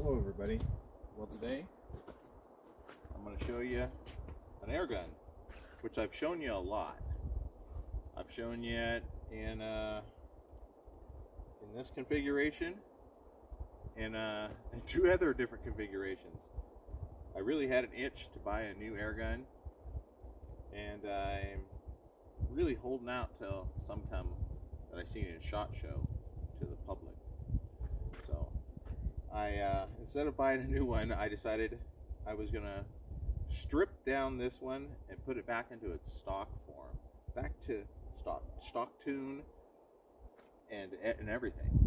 Hello everybody. Well, today I'm going to show you an air gun, which I've shown you a lot. I've shown you it in this configuration and in two other different configurations. I really had an itch to buy a new air gun, and I'm really holding out till some come that I seen in SHOT Show to the public. So I instead of buying a new one, I decided I was gonna strip down this one and put it back into its stock form, back to stock tune and everything.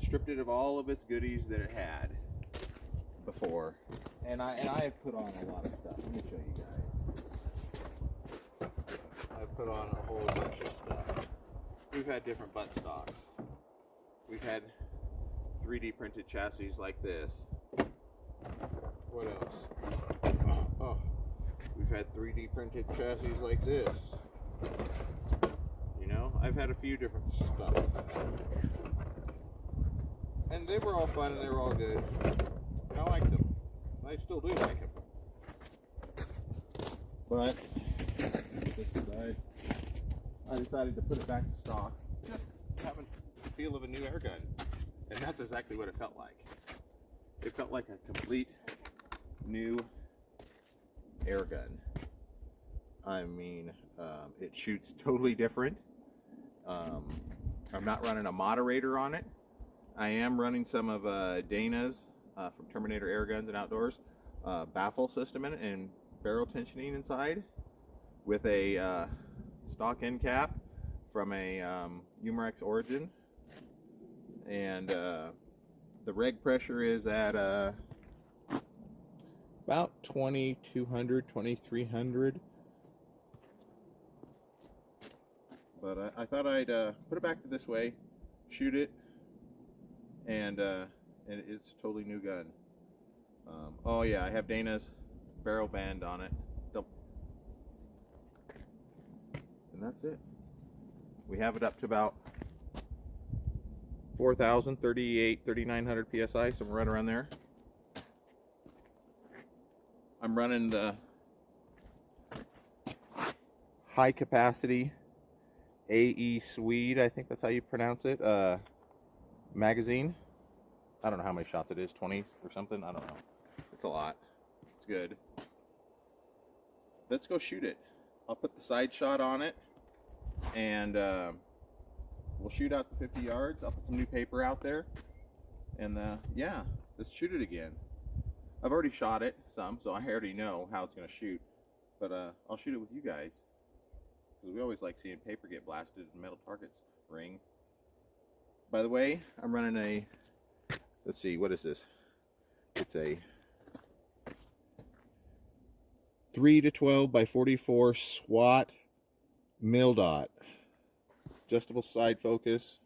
Stripped it of all of its goodies that it had before, and I have put on a lot of stuff. Let me show you guys. I've put on a whole bunch of stuff. We've had different butt stocks. We've had 3D printed chassis like this. What else? Oh, we've had 3D printed chassis like this. You know, I've had a few different stuff. And they were all fun and they were all good. And I liked them. I still do like them. But I decided to put it back to stock, just having the feel of a new air gun. And that's exactly what it felt like. It felt like a complete new air gun. I mean, it shoots totally different. I'm not running a moderator on it. I am running some of Dana's from Terminator Air Guns and Outdoors baffle system in it and barrel tensioning inside with a stock end cap from a Umarex Origin, and the reg pressure is at about 2200, 2300. But I thought I'd put it back to this way, shoot it, and it's a totally new gun. Oh yeah, I have Dana's barrel band on it. And that's it. We have it up to about 4,000, 3,900 PSI, somewhere right around there. I'm running the high capacity AE Swede, I think that's how you pronounce it, magazine. I don't know how many shots it is, 20 or something, I don't know. It's a lot. It's good. Let's go shoot it. I'll put the side shot on it, and we'll shoot out the 50 yards. I'll put some new paper out there, and yeah, let's shoot it again. I've already shot it some, so I already know how it's going to shoot, but I'll shoot it with you guys, because we always like seeing paper get blasted and metal targets ring. By the way, I'm running a, let's see, what is this? It's a 3-12 by 44 SWAT mil dot adjustable side focus.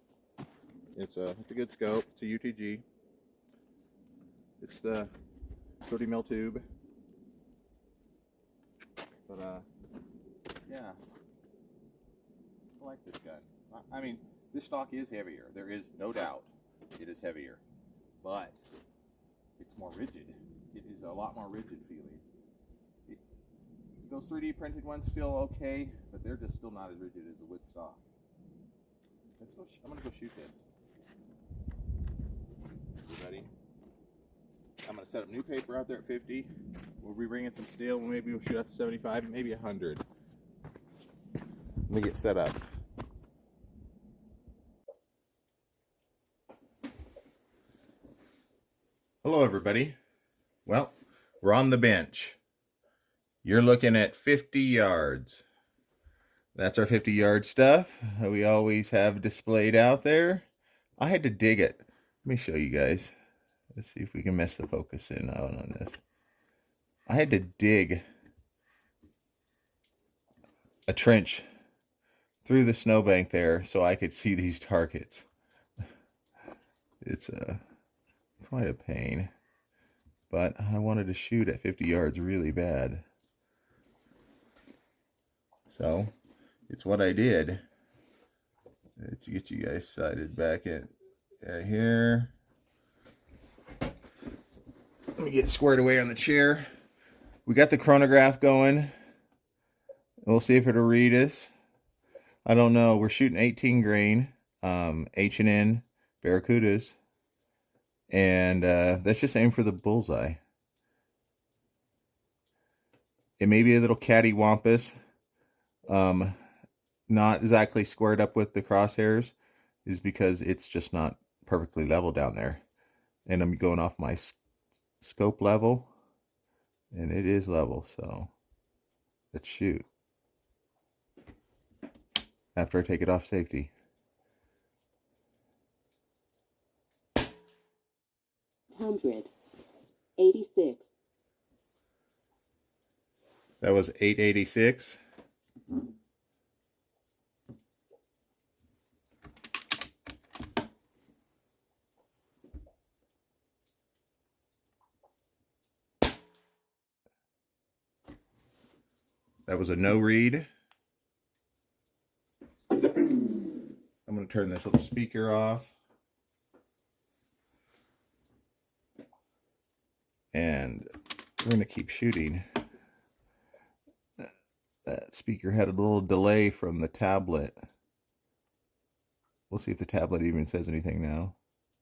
It's a good scope. It's a UTG. It's the 30 mil tube. But yeah, I like this gun. I mean, this stock is heavier. There is no doubt it is heavier, but it's more rigid. It is a lot more rigid feeling. Those 3D printed ones feel okay, but they're just still not as rigid as the Woodstock. Let's go. I'm gonna go shoot this. You ready? I'm gonna set up new paper out there at 50. We'll be bringing some steel. Maybe we'll shoot out to 75, maybe 100. Let me get set up. Hello, everybody. Well, we're on the bench. You're looking at 50 yards. That's our 50-yard stuff we always have displayed out there. I had to dig it. Let me show you guys. Let's see if we can mess the focus in on this. I had to dig a trench through the snowbank there so I could see these targets. It's quite a pain, but I wanted to shoot at 50 yards really bad. So it's what I did. Let's get you guys sighted back at here. Let me get squared away on the chair. We got the chronograph going. We'll see if it'll read us. I don't know. We're shooting 18 grain, H&N Barracudas. And let's just aim for the bullseye. It may be a little cattywampus. Not exactly squared up with the crosshairs, is because it's just not perfectly level down there. And I'm going off my scope level, and it is level, so let's shoot. After I take it off safety. 186. That was 886. That was a no read. I'm going to turn this little speaker off. And we're going to keep shooting. That speaker had a little delay from the tablet. We'll see if the tablet even says anything now.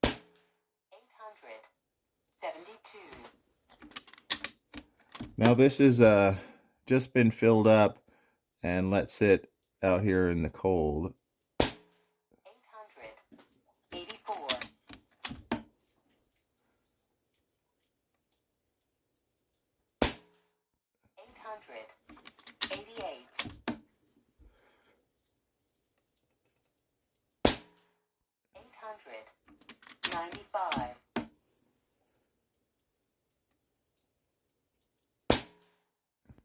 872. Now this is just been filled up and let sit out here in the cold. 884. 888. 895.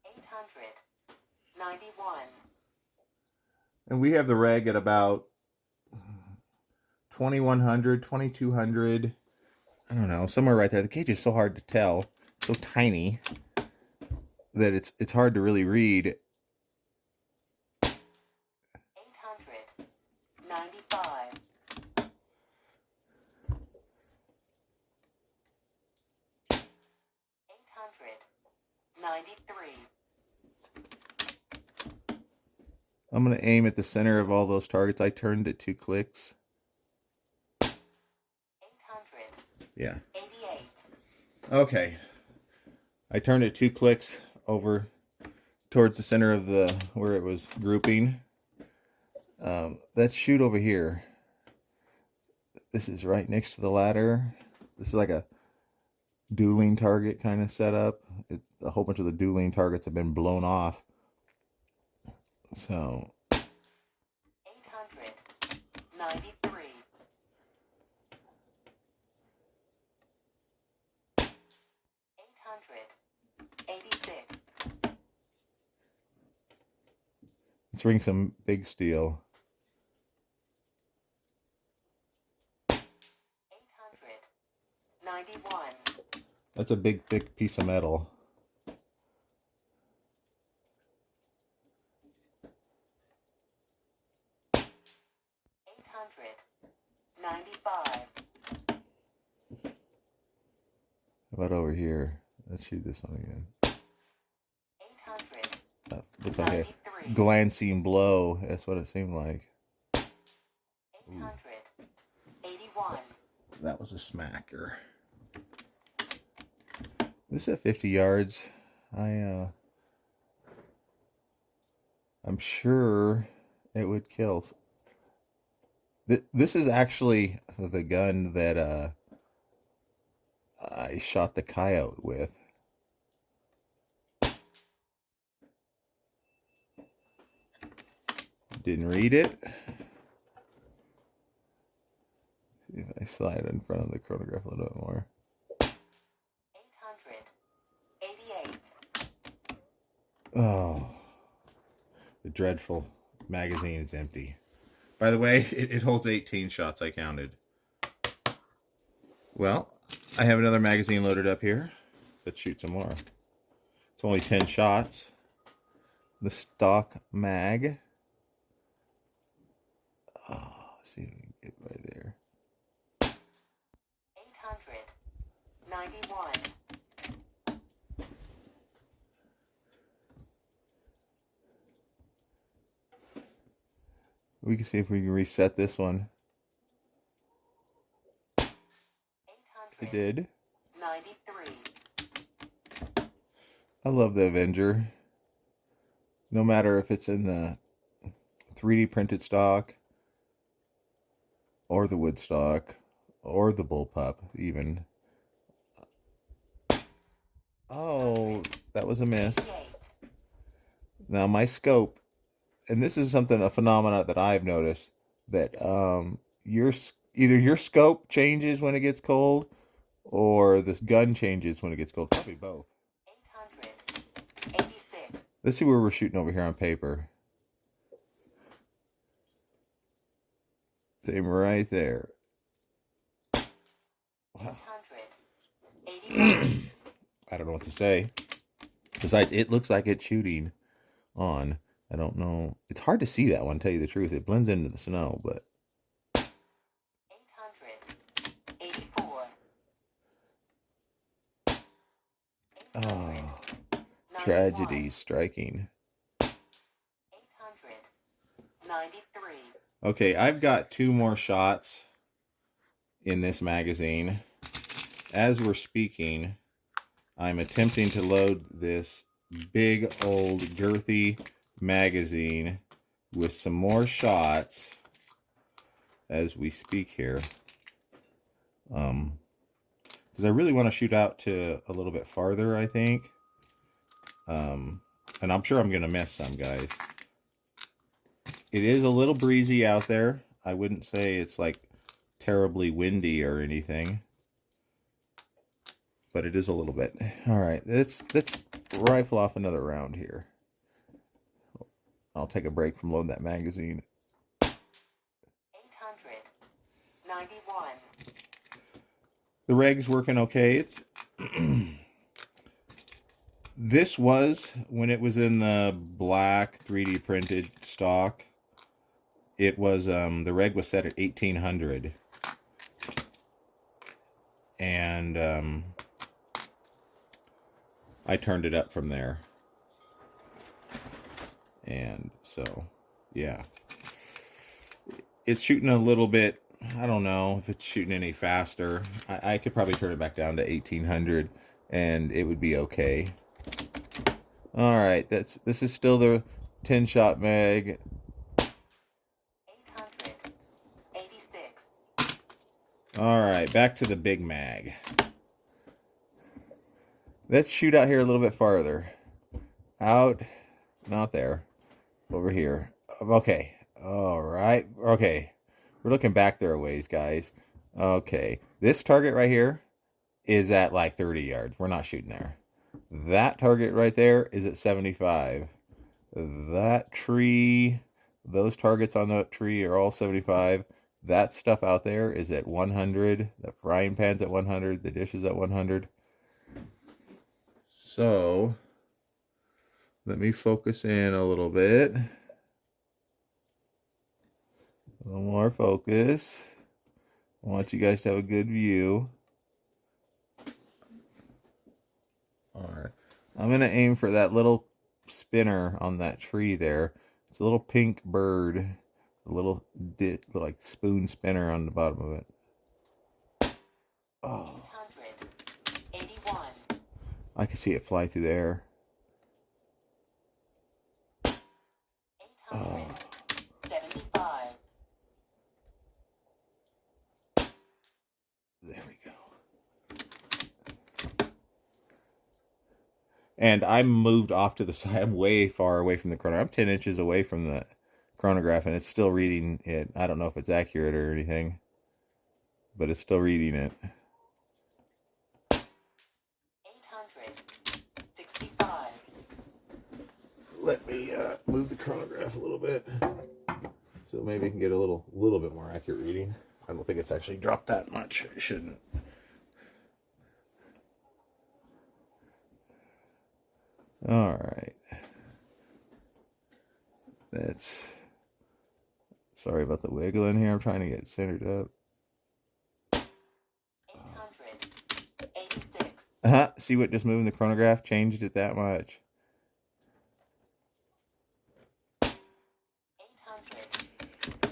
891. And we have the reg at about 2100, 2200. I don't know, somewhere right there. The gauge is so hard to tell. It's so tiny that it's hard to really read. 895. 893. I'm going to aim at the center of all those targets. I turned it 2 clicks. 800. Yeah. 88. Okay. I turned it 2 clicks over towards the center of the where it was grouping. Let's shoot over here. This is right next to the ladder. This is like a dueling target kind of setup. A whole bunch of the dueling targets have been blown off. So 893. 886. let's ring some big steel. 891. That's a big thick piece of metal. 895. How about over here? Let's shoot this one again. 800. That looked like a glancing blow. That's what it seemed like. 881. That was a smacker. This is at 50 yards. I'm sure it would kill. This is actually the gun that I shot the coyote with. Didn't read it. See if I slide in front of the chronograph a little bit more. 888. Oh, the dreadful magazine is empty. By the way, it holds 18 shots, I counted. Well, I have another magazine loaded up here. Let's shoot some more. It's only 10 shots. The stock mag. Oh, let's see if we can get by there. 891. We can see if we can reset this one. It did. 93. I love the Avenger. No matter if it's in the 3D printed stock, or the Woodstock, or the Bullpup, even. Oh, that was a miss. 88. Now my scope, and this is a phenomena that I've noticed, that either your scope changes when it gets cold, or this gun changes when it gets cold. Probably both. 886. Let's see where we're shooting over here on paper. Same right there. Wow. 81. I don't know what to say. Besides, it looks like it's shooting on. I don't know. It's hard to see that one, tell you the truth. It blends into the snow, but 884. oh, tragedy striking. 893. Okay, I've got 2 more shots in this magazine. As we're speaking, I'm attempting to load this big old girthy magazine with some more shots as we speak here. Because I really want to shoot out to a little bit farther, I think. And I'm sure I'm going to miss some, guys. It is a little breezy out there. I wouldn't say it's like terribly windy or anything, but it is a little bit. All right, let's rifle off another round here. I'll take a break from loading that magazine. 891. The reg's working okay. It's this was when it was in the black 3D printed stock. It was the reg was set at 1800, and I turned it up from there. And so, yeah, it's shooting a little bit. I don't know if it's shooting any faster. I could probably turn it back down to 1800 and it would be okay. All right, this is still the 10-shot mag. 886. All right, back to the big mag. Let's shoot out here a little bit farther. Out, not there, over here. Okay, all right, okay. We're looking back there a ways, guys. Okay, this target right here is at like 30 yards. We're not shooting there. That target right there is at 75. That tree, those targets on that tree are all 75. That stuff out there is at 100. The frying pan's at 100. The dish is at 100. So, let me focus in a little bit. A little more focus. I want you guys to have a good view. Alright. I'm going to aim for that little spinner on that tree there. It's a little pink bird. A little like spoon spinner on the bottom of it. Oh. 881. I can see it fly through the air. Oh. 875. There we go. And I'm moved off to the side. I'm way far away from the chronograph. I'm 10 inches away from the chronograph, and it's still reading it. I don't know if it's accurate or anything, but it's still reading it. 865. Let me move the chronograph a little bit, so maybe I can get a little bit more accurate reading. I don't think it's actually dropped that much. It shouldn't. All right. That's... Sorry about the wiggling here. I'm trying to get it centered up. 886. See what just moving the chronograph changed it that much. 800.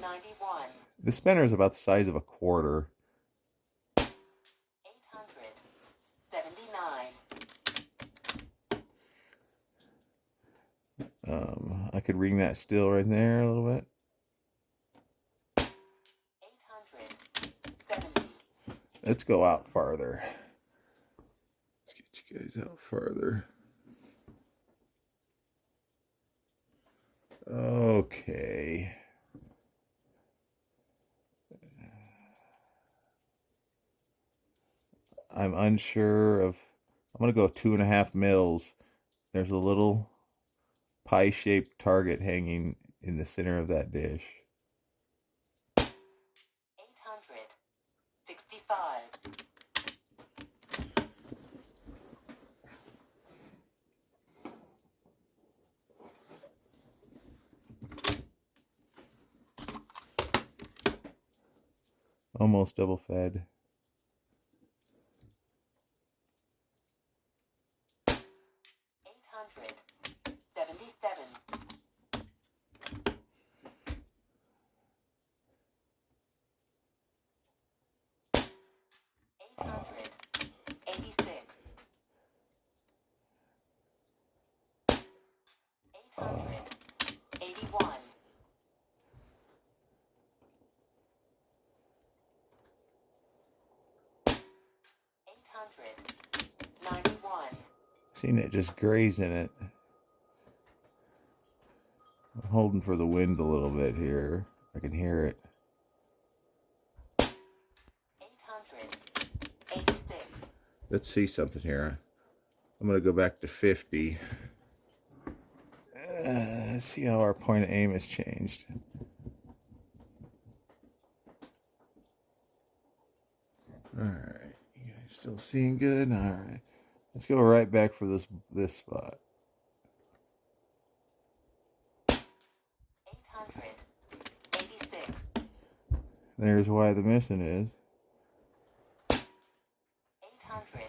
91. The spinner is about the size of a quarter. 879. I could ring that still right there a little bit. 870. Let's go out farther. Let's get you guys out farther. Okay. I'm unsure of, I'm going to go 2.5 mils. There's a little pie-shaped target hanging in the center of that dish. 865. Almost double fed. 877. 886. 881. 891. Seen it just grazing it. I'm holding for the wind a little bit here. I can hear it. 886. Let's see something here. I'm going to go back to 50. Let's see how our point of aim has changed. Alright, you guys still seeing good? Alright. Let's go right back for this spot. 886. There's why the missing is. 886.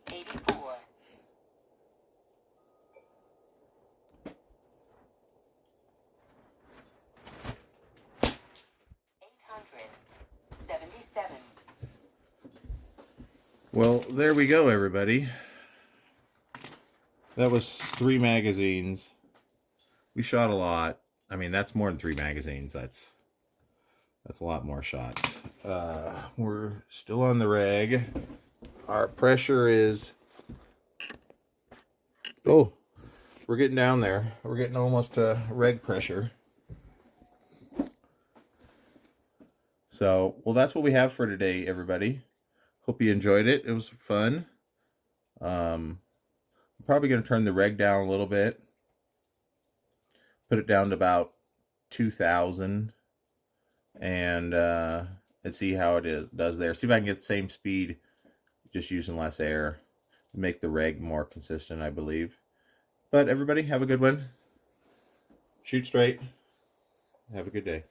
884. 877. Well, there we go, everybody. That was 3 magazines. We shot a lot. I mean, that's more than 3 magazines. That's a lot more shots. We're still on the reg. Our pressure is... Oh, we're getting down there. We're getting almost to reg pressure. So, well, that's what we have for today, everybody. Hope you enjoyed it. It was fun. I'm probably going to turn the reg down a little bit. Put it down to about 2,000. And let's see how it does there. See if I can get the same speed, just using less air. Make the reg more consistent, I believe. But everybody, have a good one. Shoot straight. Have a good day.